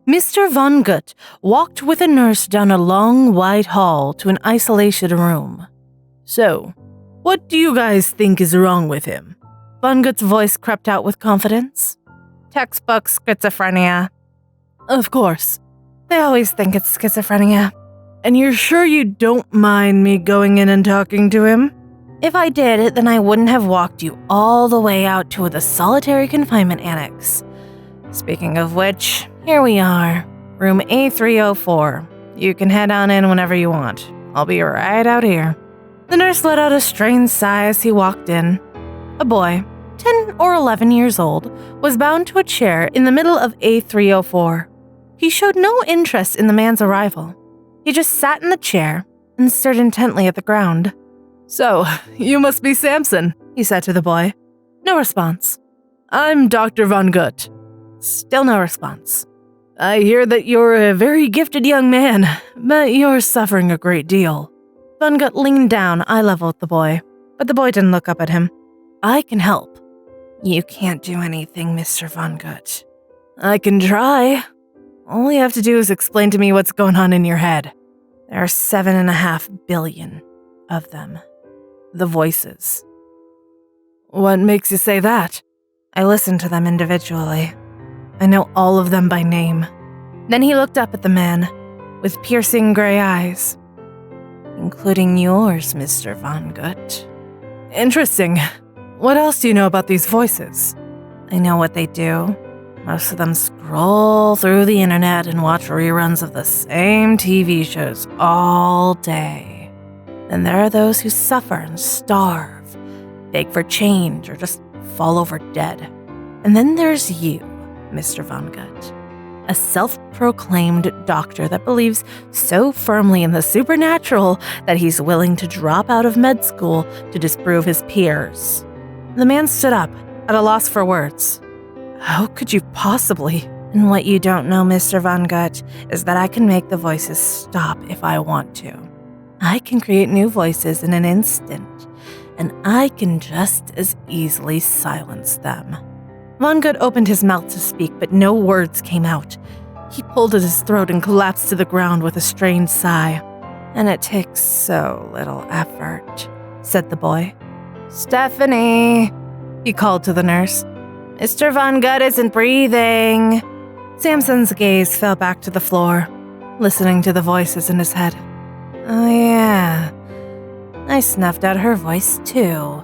Mr. Von Gut walked with a nurse down a long, wide hall to an isolated room. So, what do you guys think is wrong with him? Von Gut's voice crept out with confidence. Textbook schizophrenia. Of course. They always think it's schizophrenia. And you're sure you don't mind me going in and talking to him? If I did, then I wouldn't have walked you all the way out to the solitary confinement annex. Speaking of which, here we are, room A304. You can head on in whenever you want. I'll be right out here. The nurse let out a strained sigh as he walked in. A boy, 10 or 11 years old, was bound to a chair in the middle of A304. He showed no interest in the man's arrival. He just sat in the chair and stared intently at the ground. So, you must be Samson, he said to the boy. No response. I'm Dr. Von Gut. Still no response. I hear that you're a very gifted young man, but you're suffering a great deal. Von Gut leaned down eye level with the boy, but the boy didn't look up at him. I can help. You can't do anything, Mr. Von Gut. I can try. All you have to do is explain to me what's going on in your head. There are 7.5 billion of them. The voices. What makes you say that? I listen to them individually. I know all of them by name. Then he looked up at the man, with piercing gray eyes. Including yours, Mr. Von Gut. Interesting. What else do you know about these voices? I know what they do. Most of them scroll through the internet and watch reruns of the same TV shows all day. Then there are those who suffer and starve, beg for change, or just fall over dead. And then there's you, Mr. Von Gut, a self-proclaimed doctor that believes so firmly in the supernatural that he's willing to drop out of med school to disprove his peers. The man stood up, at a loss for words. How could you possibly? And what you don't know, Mr. Von Gut, is that I can make the voices stop if I want to. I can create new voices in an instant, and I can just as easily silence them. Von Gut opened his mouth to speak, but no words came out. He pulled at his throat and collapsed to the ground with a strained sigh. And it takes so little effort, said the boy. Stephanie, he called to the nurse. Mr. Von Gut isn't breathing. Samson's gaze fell back to the floor, listening to the voices in his head. Oh yeah, I snuffed out her voice too.